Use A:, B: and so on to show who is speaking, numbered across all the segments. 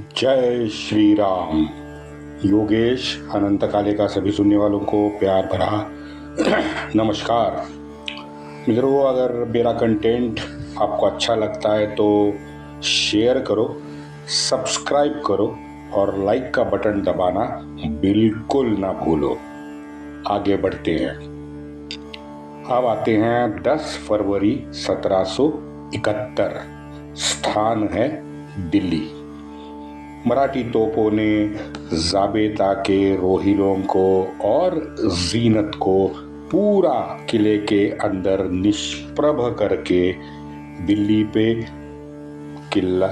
A: जय श्री राम। योगेश अनंत काले का सभी सुनने वालों को प्यार भरा नमस्कार। मित्रों, अगर मेरा कंटेंट आपको अच्छा लगता है तो शेयर करो, सब्सक्राइब करो और लाइक का बटन दबाना बिल्कुल ना भूलो। आगे बढ़ते हैं। अब आते हैं 10 फरवरी 1771। स्थान है दिल्ली। मराठी तोपों ने ज़ाबेता के रोहिलों को और जीनत को पूरा किले के अंदर निष्प्रभ करके दिल्ली पे किला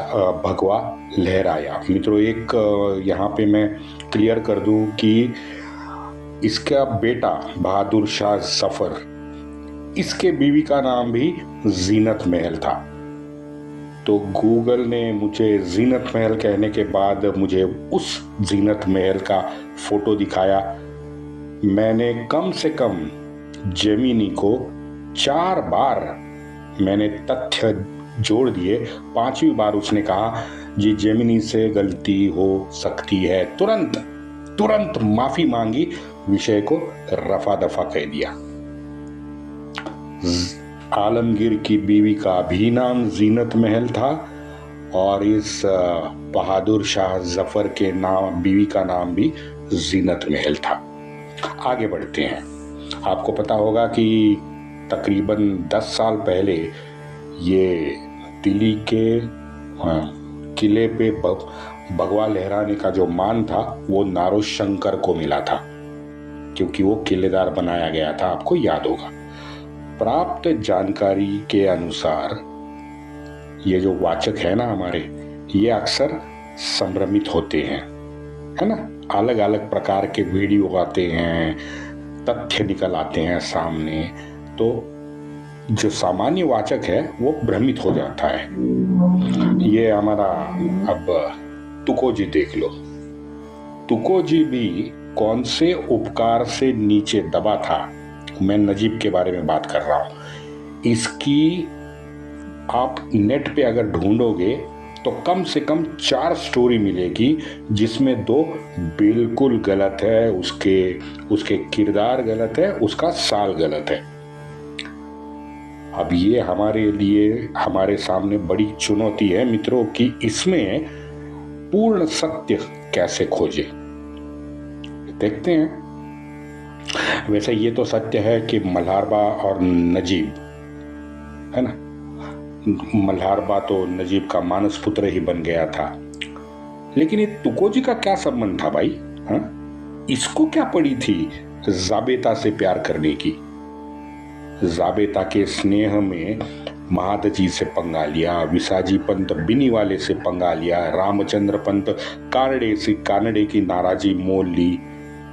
A: भगवा लहराया। मित्रों, एक यहाँ पे मैं क्लियर कर दूं कि इसका बेटा बहादुर शाह जफर, इसके बीवी का नाम भी जीनत महल था। तो गूगल ने मुझे जीनत महल कहने के बाद मुझे उस जीनत महल का फोटो दिखाया। मैंने कम से कम जेमिनी को 4 बार मैंने तथ्य जोड़ दिए। 5वीं बार उसने कहा, जी जेमिनी से गलती हो सकती है। तुरंत माफी मांगी, विषय को रफा दफा कह दिया। आलमगीर की बीवी का भी नाम जीनत महल था और इस बहादुर शाह जफर के नाम बीवी का नाम भी जीनत महल था। आगे बढ़ते हैं। आपको पता होगा कि तकरीबन 10 साल पहले ये दिल्ली के किले पे भगवा लहराने का जो मान था वो नारोशंकर को मिला था, क्योंकि वो किलेदार बनाया गया था। आपको याद होगा। प्राप्त जानकारी के अनुसार ये जो वाचक है ना हमारे, ये अक्सर संभ्रमित होते हैं, है ना। अलग अलग प्रकार के वीडियो आते हैं, तथ्य निकल आते हैं सामने, तो जो सामान्य वाचक है वो भ्रमित हो जाता है। ये हमारा अब तुकोजी देख लो। तुकोजी भी कौन से उपकार से नीचे दबा था? मैं नजीब के बारे में बात कर रहा हूं। इसकी आप नेट पे अगर ढूंढोगे तो कम से कम 4 स्टोरी मिलेगी, जिसमें 2 बिल्कुल गलत है। उसके किरदार गलत है, उसका साल गलत है। अब ये हमारे लिए, हमारे सामने बड़ी चुनौती है मित्रों कि इसमें पूर्ण सत्य कैसे खोजे। देखते हैं। वैसे ये तो सत्य है कि मल्हारबा और नजीब, है ना, मल्हारबा तो नजीब का मानस पुत्र ही बन गया था। लेकिन ये तुकोजी का क्या संबंध था भाई? हाँ, इसको क्या पड़ी थी ज़ाबेता से प्यार करने की? ज़ाबेता के स्नेह में महादजी से पंगा लिया, विसाजी पंत बिनीवाले से पंगा लिया, रामचंद्र पंत कानड़े की नाराजी मोल ली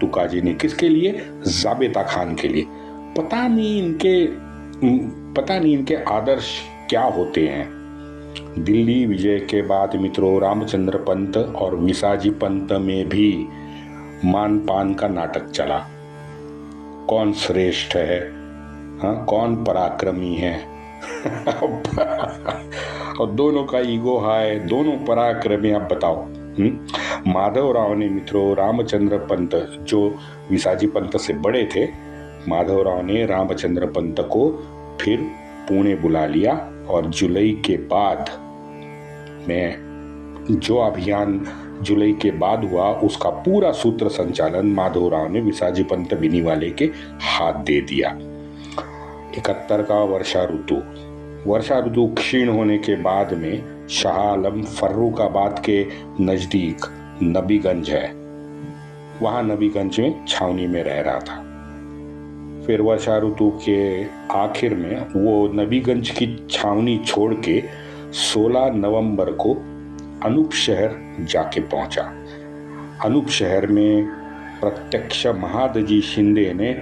A: तुकाजी ने। किसके लिए? ज़ाबेता खान के लिए। पता नहीं इनके आदर्श क्या होते हैं। दिल्ली विजय के बाद मित्रों, रामचंद्र पंत और विसाजी पंत में भी मान पान का नाटक चला। कौन श्रेष्ठ है, हाँ, कौन पराक्रमी है और दोनों का ईगो हाय, दोनों पराक्रमी। आप बताओ। माधवराव ने मित्रों रामचंद्र पंत, जो विसाजी पंत से बड़े थे, माधवराव ने रामचंद्र पंत को फिर पुणे बुला लिया और जुलाई के बाद में जो अभियान जुलाई के बाद हुआ उसका पूरा सूत्र संचालन माधवराव ने विसाजी पंत बिनीवाले के हाथ दे दिया। 71 का वर्षा ऋतु क्षीण होने के बाद में शाह आलम फर्रुखाबाद के नजदीक नबीगंज है, वहां नबीगंज में छावनी में रह रहा था। फिर वर्षा ऋतु के आखिर में वो नबीगंज की छावनी छोड़ के 16 नवंबर को अनूप शहर जाके पहुंचा। अनूप शहर में प्रत्यक्ष महादजी शिंदे ने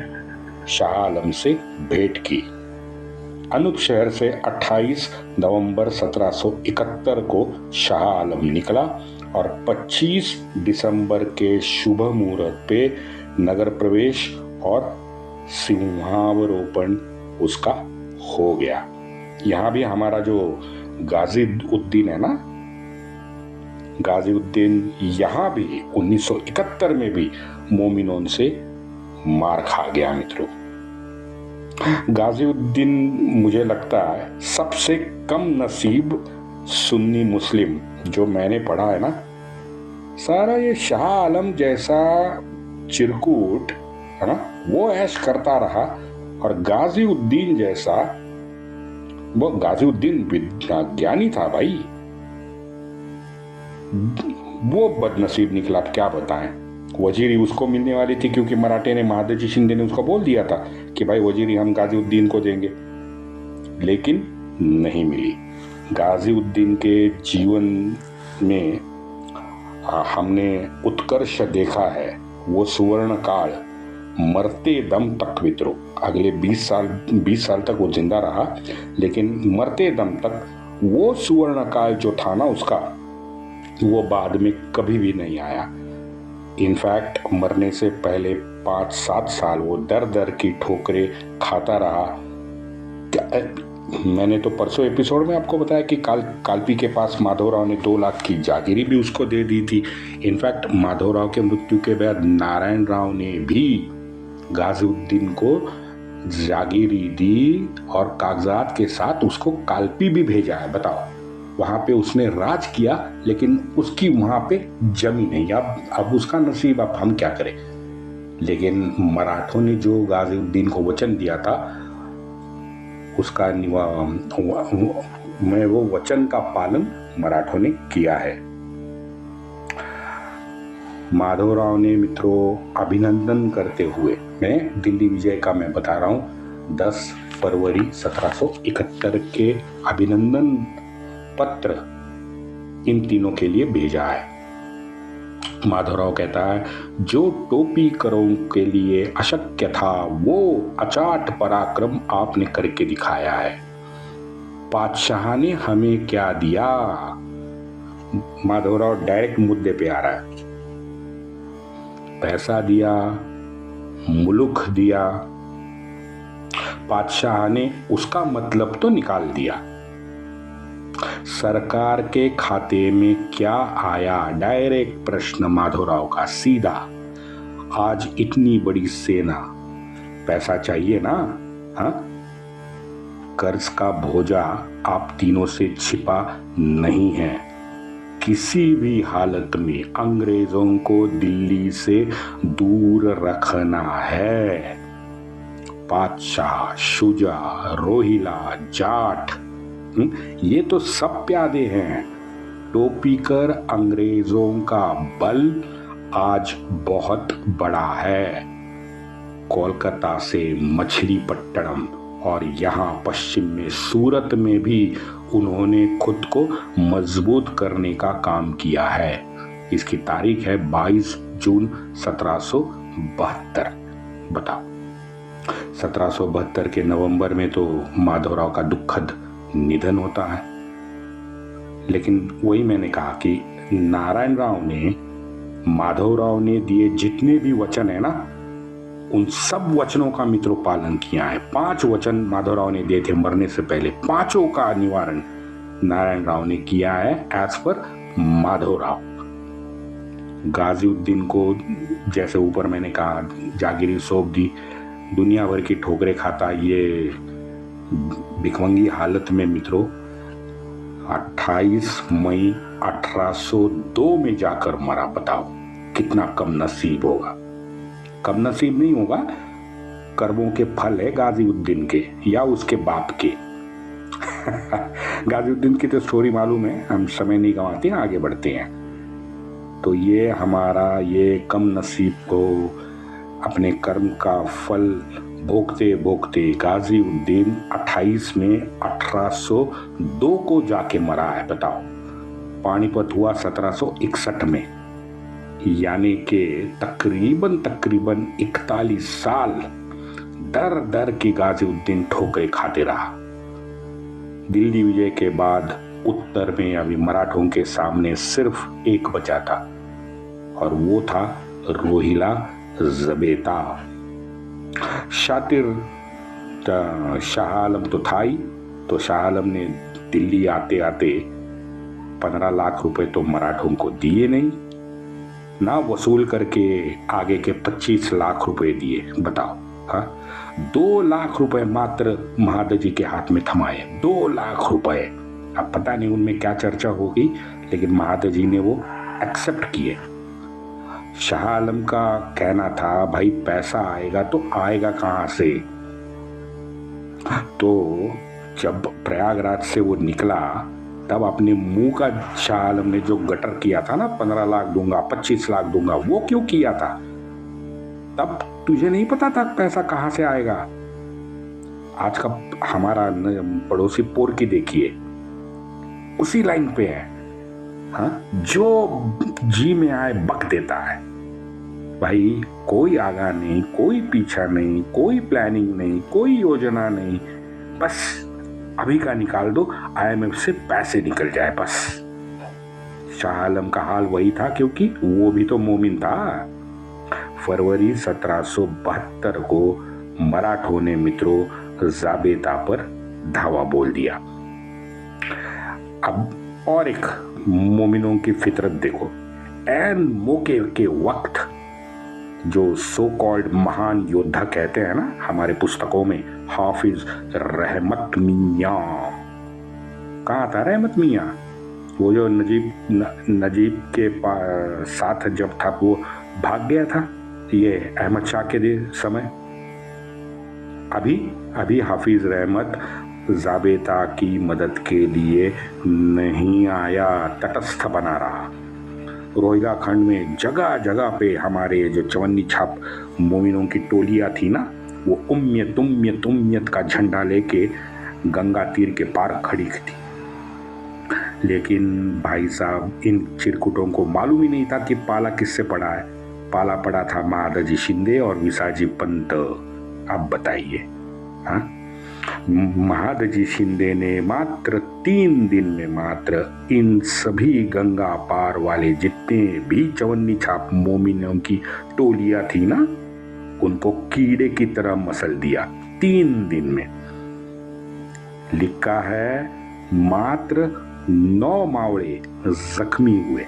A: शाह आलम से भेंट की। अनूप शहर से 28 नवंबर 1771 को शाह आलम निकला और 25 दिसंबर के शुभ मुहूर्त पे नगर प्रवेश और सिंहावरोपण उसका हो गया। यहाँ भी हमारा जो गाजी उद्दीन है ना, गाजीउद्दीन यहाँ भी 1971 में भी मोमिनों से मार खा गया मित्रों। गाजीउद्दीन मुझे लगता है सबसे कम नसीब सुन्नी मुस्लिम जो मैंने पढ़ा है ना, सारा ये शाह आलम जैसा चिरकुट है ना, वो ऐश करता रहा, और गाजीउद्दीन जैसा, वो गाजीउद्दीन ज्ञानी था भाई, वो बदनसीब निकला। क्या बताएं, वजीरी उसको मिलने वाली थी क्योंकि मराठे ने, महादजी शिंदे ने उसको बोल दिया था कि भाई वजीरी हम गाजीउद्दीन को देंगे, लेकिन नहीं मिली। गाजीउद्दीन के जीवन में हमने उत्कर्ष देखा है, वो सुवर्ण काल मरते दम तक मित्रों, अगले 20 साल तक वो जिंदा रहा, लेकिन मरते दम तक वो सुवर्ण काल जो था ना उसका, वो बाद में कभी भी नहीं आया। इनफैक्ट मरने से पहले 5-7 साल वो दर दर की ठोकरें खाता रहा। मैंने तो परसों एपिसोड में आपको बताया कि कालपी के पास माधवराव ने 2 लाख की जागीरी भी उसको दे दी थी। इनफैक्ट माधवराव के मृत्यु के बाद नारायण राव ने भी गाजीउद्दीन को जागीरी दी और कागजात के साथ उसको कालपी भी भेजा है। बताओ, वहां पे उसने राज किया, लेकिन उसकी वहां पे जमी नहीं। अब उसका नसीब, अब हम क्या करें। लेकिन मराठों ने जो गाजीउद्दीन को वचन दिया था, उसका वो वचन का पालन मराठों ने किया है। माधवराव ने मित्रों अभिनंदन करते हुए, मैं दिल्ली विजय का मैं बता रहा हूं, 10 फरवरी 1771 के अभिनंदन पत्र इन तीनों के लिए भेजा है। माधवराव कहता है, जो टोपीकरों के लिए अशक्य था वो अचाट पराक्रम आपने करके दिखाया है। बादशाह ने हमें क्या दिया। माधवराव डायरेक्ट मुद्दे पे आ रहा है। पैसा दिया, मुल्क दिया, बादशाह ने उसका मतलब तो निकाल दिया। सरकार के खाते में क्या आया, डायरेक्ट प्रश्न माधवराव का सीधा। आज इतनी बड़ी सेना, पैसा चाहिए ना, हाँ? कर्ज का बोझा आप तीनों से छिपा नहीं है। किसी भी हालत में अंग्रेजों को दिल्ली से दूर रखना है। बादशाह, शुजा, रोहिला, जाट, ये तो सब प्यादे हैं। टोपीकर अंग्रेजों का बल आज बहुत बड़ा है। कोलकाता से मछलीपट्टनम और यहाँ पश्चिम में सूरत में भी उन्होंने खुद को मजबूत करने का काम किया है। इसकी तारीख है 22 जून 1772। बताओ, 1772 के नवंबर में तो माधवराव का दुखद निधन होता है। लेकिन वही मैंने कहा कि नारायण राव ने, माधवराव ने दिए जितने भी वचन है ना, उन सब वचनों का मित्रों पालन किया है। 5 वचन माधवराव ने दिए थे मरने से पहले, 5 का निवारण नारायण राव ने किया है एज पर माधवराव। गाजीउद्दीन को जैसे ऊपर मैंने कहा जागीरी सौंप दी, दुनिया भर की ठोकरें खाता, ये भिखमंगी हालत में मित्रों 28 मई 1802 में जाकर मरा। बताओ कितना कम नसीब होगा। कम नसीब नहीं होगा, कर्मों के फल है गाजीउद्दीन के या उसके बाप के। गाजीउद्दीन की तो स्टोरी मालूम है, हम समय नहीं गंवाते हैं, आगे बढ़ते हैं। तो ये हमारा ये कम नसीब को अपने कर्म का फल भोगते भोगते गाजीउद्दीन 28 में 1802 को जाके मरा है। बताओ, पानीपत हुआ 1761 में, यानी कि तकरीबन 41 साल दर दर की गाजीउद्दीन ठोकरें खाते रहा। दिल्ली विजय के बाद उत्तर में अभी मराठों के सामने सिर्फ एक बचा था, और वो था रोहिला जबेता। शातिर शाह आलम तो था ही, तो शाह आलम ने दिल्ली आते आते 15 लाख रुपए तो मराठों को दिए नहीं, ना वसूल करके आगे के 25 लाख रुपए दिए। बताओ। हाँ, 2 लाख रुपए मात्र महादजी के हाथ में थमाए। 2 लाख रुपए। अब पता नहीं उनमें क्या चर्चा होगी, लेकिन महादजी ने वो एक्सेप्ट किए। शाह आलम का कहना था भाई पैसा आएगा तो आएगा कहां से। तो जब प्रयागराज से वो निकला तब अपने मुंह का शाह आलम ने जो गटर किया था ना, 15 लाख दूंगा, 25 लाख दूंगा, वो क्यों किया था? तब तुझे नहीं पता था पैसा कहां से आएगा। आज का हमारा पड़ोसी पोर्की देखिए, उसी लाइन पे है। हाँ, जो जी में आए बक देता है। भाई कोई आगा नहीं, कोई पीछा नहीं, कोई प्लानिंग नहीं, कोई योजना नहीं, बस अभी का निकाल दो, IMF से पैसे निकल जाए बस। शाह आलम का हाल वही था, क्योंकि वो भी तो मोमिन था। फरवरी 1772 को मराठों ने मित्रों जाबेता पर धावा बोल दिया। अब और एक मोमिनों की फितरत देखो। ऐन मौके के वक्त जो सो कॉल्ड महान योद्धा कहते हैं ना हमारे पुस्तकों में, हाफिज रहमत मियां। कहाँ था रहमत मियां? वो जो नजीब के साथ जब था वो भाग गया था, ये अहमद शाह के समय। अभी हाफिज रहमत जाबेता की मदद के लिए नहीं आया, तटस्थ बना रहा। रोहिला खंड में जगह जगह पे हमारे जो चवन्नी छाप मोमिनों की टोलियां थी ना, वो उम्मियत उम्मियत उम्मियत का झंडा लेके गंगा तीर के पार खड़ी थी। लेकिन भाई साहब, इन चिरकुटों को मालूम ही नहीं था कि पाला किससे पड़ा है। पाला पड़ा था महादजी शिंदे और विसाजी पंत। अब बताइए। हाँ, महादजी शिंदे ने मात्र 3 दिन में मात्र इन सभी गंगा पार वाले जितने भी चवन्नी छाप मोमिनों की टोलियां थी ना, उनको कीड़े की तरह मसल दिया 3 दिन में। लिखा है मात्र 9 मावड़े जख्मी हुए।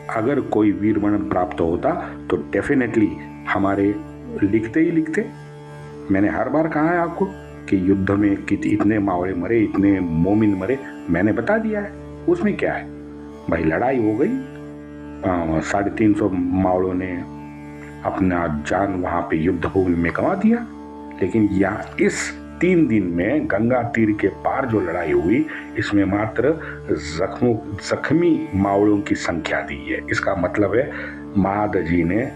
A: अगर कोई वीर मरण प्राप्त होता तो डेफिनेटली हमारे लिखते ही लिखते। मैंने हर बार कहा है आपको कि युद्ध में इतने मावड़े मरे, इतने मोमिन मरे, मैंने बता दिया है। उसमें क्या है भाई, लड़ाई हो गई, 350 मावड़ों ने अपना जान वहां पे युद्ध भूमि में गंवा दिया। लेकिन यहाँ इस 3 दिन में गंगा तीर के पार जो लड़ाई हुई, इसमें मात्र जख्मी मावड़ों की संख्या दी है। इसका मतलब है महादजी ने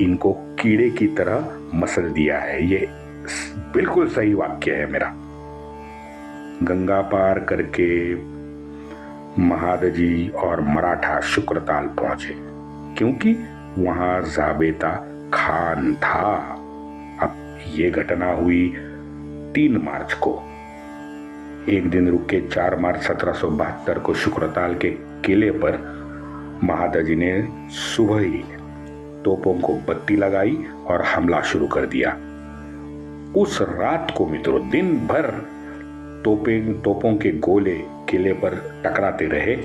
A: इनको कीड़े की तरह मसल दिया है। ये बिल्कुल सही वाक्य है मेरा। गंगा पार करके महादजी और मराठा शुक्रताल पहुंचे, क्योंकि वहां जाबेता खान था। अब ये घटना हुई 3 मार्च को। एक दिन रुक के 4 मार्च 1772 को शुक्रताल के किले पर महादजी ने सुबह ही तोपों को बत्ती लगाई और हमला शुरू कर दिया। उस रात को मित्रों दिन भर तोपों के गोले किले पर टकराते रहे।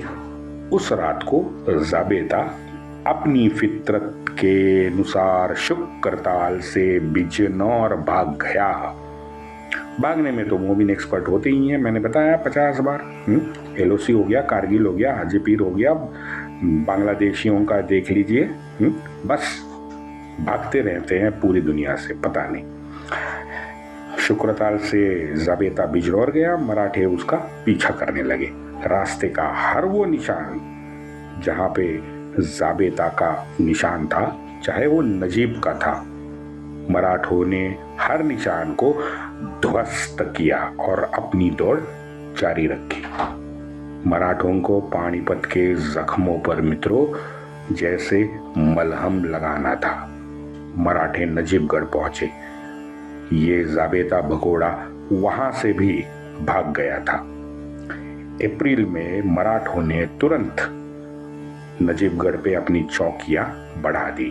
A: उस रात को जाबेता अपनी फितरत के अनुसार शुक्रताल से बिजनौर भाग गया। भागने में तो मोमिन एक्सपर्ट होते ही हैं, मैंने बताया 50 बार। LOC हो गया, कारगिल हो गया, हाजीपीर हो गया, बांग्लादेशियों का देख लीजिए। बस भागते रहते हैं पूरी दुनिया से, पता नहीं। शुक्रताल से जाबेता बिजनौर गया, मराठे उसका पीछा करने लगे। रास्ते का हर वो निशान जहां पे जाबेता का निशान था, चाहे वो नजीब का था, मराठों ने हर निशान को ध्वस्त किया और अपनी दौड़ जारी रखी। मराठों को पानीपत के जख्मों पर मित्रों जैसे मलहम लगाना था। मराठे नजीबगढ़ पहुंचे। ये जाबेता भगोड़ा वहां से भी भाग गया था। अप्रैल में मराठों ने तुरंत नजीबगढ़ पे अपनी चौकियां बढ़ा दी।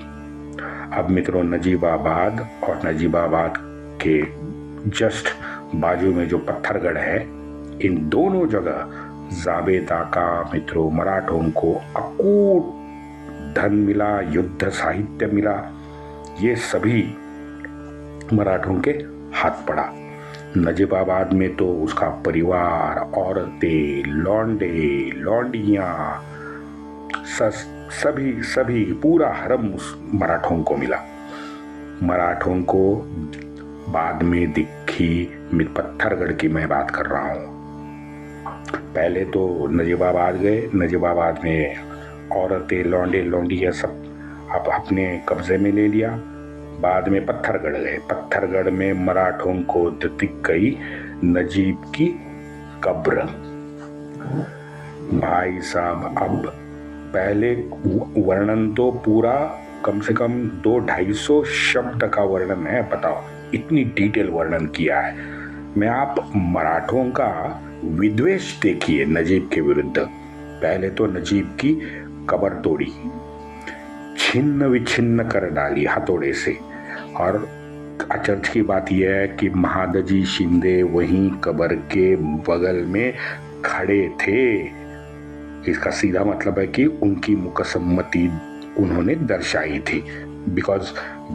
A: अब मित्रों नजीबाबाद और नजीबाबाद के जस्ट बाजू में जो पत्थरगढ़ है, इन दोनों जगह जाबेता का मित्रों मराठों को अकूट धन मिला, युद्ध साहित्य मिला, ये सभी मराठों के हाथ पड़ा। नजीबाबाद में तो उसका परिवार, औरतें, लौंडे, लौंडियां, सभी पूरा हरम उस मराठों को मिला। मराठों को बाद में दिखी पत्थरगढ़ की मैं बात कर रहा हूँ। पहले तो नजीबाबाद गए, नजीबाबाद में औरतें, लौंडे, लौंडिया सब अपने कब्जे में ले लिया। बाद में पत्थरगढ़ गए। पत्थरगढ़ में मराठों को दिख गई नजीब की कब्र। भाई साहब, अब पहले वर्णन तो पूरा कम से कम 200-250 शब्द का वर्णन है। बताओ, इतनी डिटेल वर्णन किया है। मैं आप मराठों का विद्वेष देखिए नजीब के विरुद्ध। पहले तो नजीब की कब्र तोड़ी, छिन्न विछिन्न कर डाली हथौड़े से। और अचरज की बात यह है कि महादजी शिंदे वहीं कब्र के बगल में खड़े थे। इसका सीधा मतलब है कि उनकी मुकसम्मति उन्होंने दर्शाई थी, बिकॉज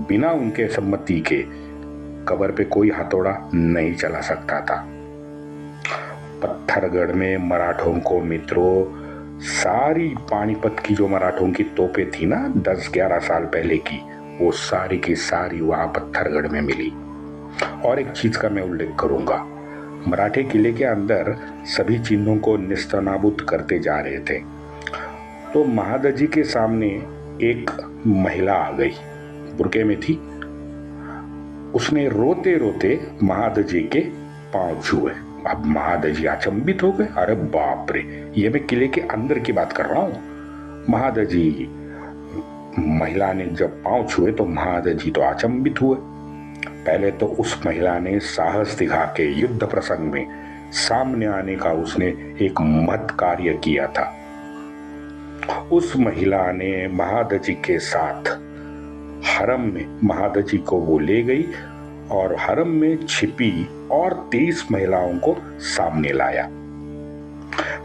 A: बिना उनके सम्मति के कब्र पे कोई हथौड़ा नहीं चला सकता था। पत्थरगढ़ में मराठों को मित्रों सारी पानीपत की जो मराठों की तोपें थी ना 10-11 साल पहले की, वो सारी की सारी वहां पत्थरगढ़ में मिली। और एक चीज का मैं उल्लेख करूंगा, मराठे किले के अंदर सभी चिन्हों को निस्तनाबूद करते जा रहे थे। तो महादजी के सामने एक महिला आ गई, बुर्के में थी। उसने रोते रोते महादजी के पांव छुए। अब महादजी अचंभित हो गए, अरे बाप रे, ये मैं किले के अंदर की बात कर रहा हूं। महादजी, महिला ने जब पांव छुए तो महादजी तो अचंभित हुए। पहले तो उस महिला ने साहस दिखा के युद्ध प्रसंग में सामने आने का उसने एक महत् कार्य किया था। उस महिला ने महादजी के साथ हरम में महादजी को वो ले गई और हरम में छिपी और 23 महिलाओं को सामने लाया।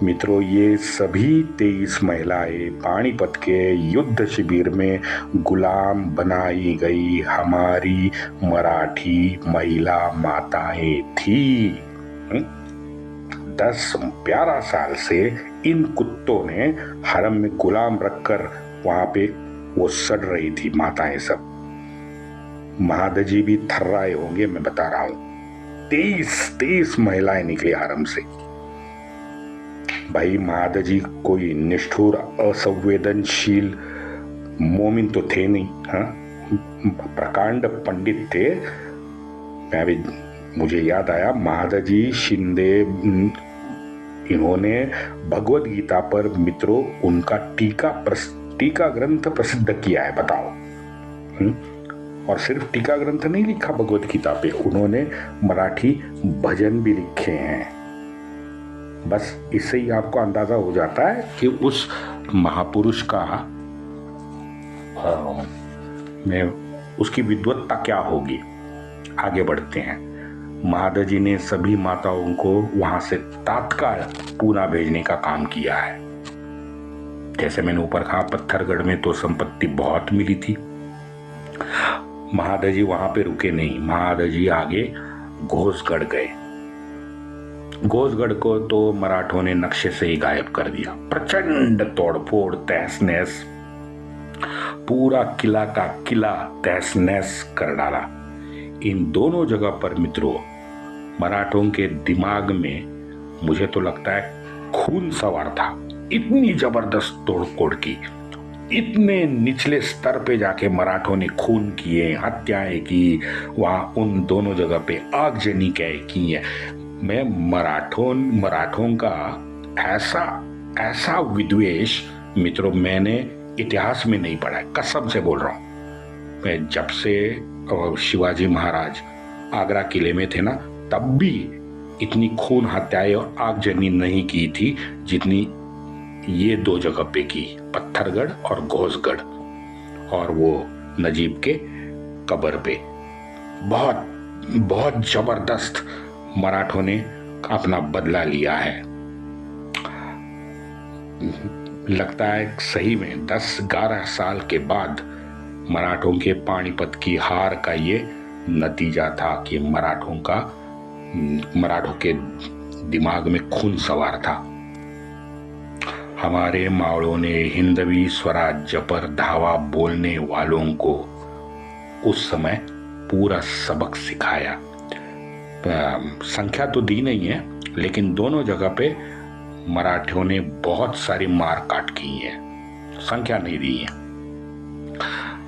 A: मित्रों, ये सभी 23 महिलाएं पानीपत के युद्ध शिविर में गुलाम बनाई गई हमारी मराठी महिला माताएं थी। 10-12 साल से इन कुत्तों ने हरम में गुलाम रखकर वहां पे वो सड़ रही थी माताएं सब। महादजी भी थर्राए होंगे, मैं बता रहा हूं। 23 महिलाएं निकली हरम से। भाई महादजी कोई निष्ठुर असंवेदनशील मोमिन तो थे नहीं, प्रकांड पंडित थे। मैं भी, मुझे याद आया, महादजी शिंदे इन्होंने भगवद गीता पर मित्रों उनका टीका ग्रंथ प्रसिद्ध किया है। बताओ, और सिर्फ टीका ग्रंथ नहीं लिखा भगवद गीता पे, उन्होंने मराठी भजन भी लिखे हैं। बस इससे ही आपको अंदाजा हो जाता है कि उस महापुरुष का उसकी विद्वत्ता क्या होगी। आगे बढ़ते हैं। महादजी ने सभी माताओं को वहां से तत्काल पूना भेजने का काम किया है। जैसे मैंने ऊपर कहा, पत्थरगढ़ में तो संपत्ति बहुत मिली थी। महादजी वहां पे रुके नहीं, महादजी आगे घोसगढ़ गए। घोसगढ़ को तो मराठों ने नक्शे से ही गायब कर दिया। प्रचंड तोड़फोड़, तहस नहस, पूरा किला का किला तहस नहस कर डाला। इन दोनों जगह पर मित्रों मराठों के दिमाग में मुझे तो लगता है खून सवार था। इतनी जबरदस्त तोड़फोड़ की, इतने निचले स्तर पे जाके मराठों ने खून किए, हत्याएं की, वहां उन दोनों जगह पे आगजनी की है। मैं मराठों का ऐसा विद्वेष मित्रों मैंने इतिहास में नहीं पढ़ा है, कसम से बोल रहा हूं। मैं जब से शिवाजी महाराज आगरा किले में थे ना, तब भी इतनी खून हत्याएं और आगजनी नहीं की थी जितनी ये दो जगह पे की, पत्थरगढ़ और घोसगढ़, और वो नजीब के कब्र पे। बहुत बहुत जबरदस्त मराठों ने अपना बदला लिया है। लगता है सही में 10-11 साल के बाद मराठों के पानीपत की हार का ये नतीजा था कि मराठों के दिमाग में खून सवार था। हमारे मावड़ों ने हिंदवी स्वराज्य पर धावा बोलने वालों को उस समय पूरा सबक सिखाया। संख्या तो दी नहीं है, लेकिन दोनों जगह पे मराठियों ने बहुत सारी मार काट की है, संख्या नहीं दी है।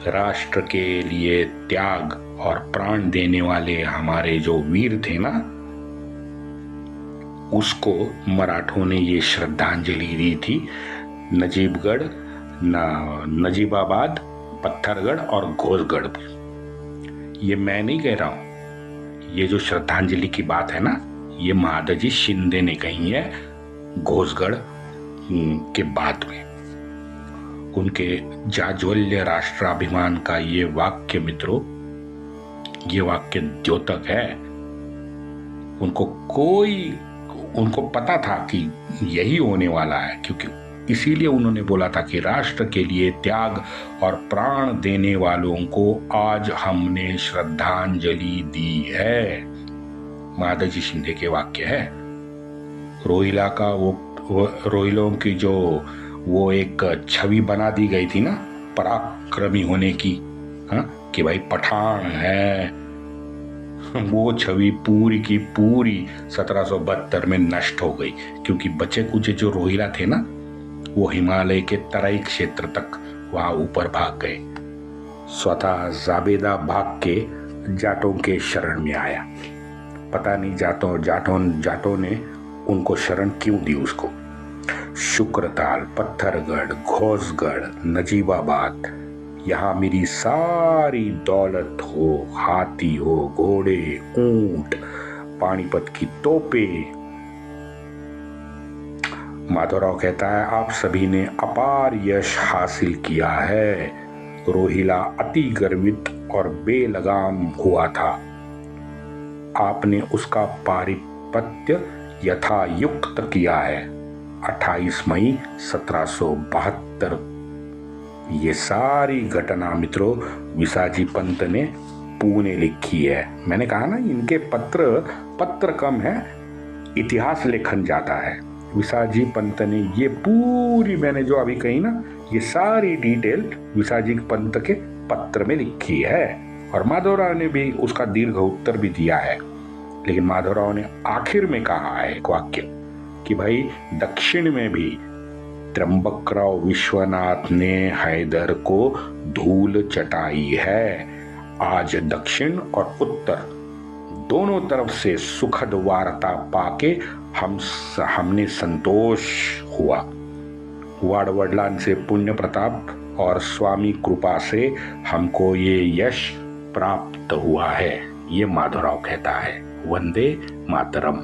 A: राष्ट्र के लिए त्याग और प्राण देने वाले हमारे जो वीर थे ना, उसको मराठों ने ये श्रद्धांजलि दी थी। नजीबाबाद, पत्थरगढ़ और घोसगढ़। ये मैं नहीं कह रहा हूं, ये जो श्रद्धांजलि की बात है ना, ये महादजी शिंदे ने कही है घोसगढ़ के बाद में। उनके जाज्वल्य राष्ट्राभिमान का ये वाक्य मित्रों, ये वाक्य द्योतक है। उनको पता था कि यही होने वाला है, क्योंकि इसीलिए उन्होंने बोला था कि राष्ट्र के लिए त्याग और प्राण देने वालों को आज हमने श्रद्धांजलि दी है। महादजी शिंदे के वाक्य है। रोहिला का रोहिलों की जो वो एक छवि बना दी गई थी ना पराक्रमी होने की, कि भाई पठान है, वो छवि पूरी की पूरी 1772 में नष्ट हो गई, क्योंकि बचे कुछ जो रोहिला थे ना, वो हिमालय के तराई क्षेत्र तक वहां ऊपर भाग गए। स्वतः जाबेदा भाग के जाटों के शरण में आया। पता नहीं जाटों ने उनको शरण क्यों दी उसको। शुक्रताल, पत्थरगढ़, घोसगढ़, नजीबाबाद, यहाँ मेरी सारी दौलत हो, हाथी हो, घोड़े, ऊंट, पानीपत की तोपे। माधवराव कहता है, आप सभी ने अपार यश हासिल किया है। रोहिला अति गर्वित और बेलगाम हुआ था। आपने उसका पारिपत्य यथायुक्त किया है। 28 मई 1772। ये सारी घटना मित्रों विसाजी पंत ने पुणे लिखी है। मैंने कहा ना, इनके पत्र कम है, इतिहास लेखन ज्यादा है। विसाजी पंत ने ये पूरी, मैंने जो अभी कही ना, ये सारी डिटेल विसाजी पंत के पत्र में लिखी है। और माधवराव ने भी उसका दीर्घ उत्तर भी दिया है। लेकिन माधवराव ने आखिर में कहा है एक वाक्य कि भाई दक्षिण में भी त्र्यंबकराव विश्वनाथ ने हैदर को धूल चटाई है। आज दक्षिण और उत्तर दोनों तरफ से सुखद वार्ता पाके हमने संतोष हुआ। वाडवडलान से पुण्य प्रताप और स्वामी कृपा से हमको ये यश प्राप्त हुआ है। ये माधवराव कहता है। वंदे मातरम।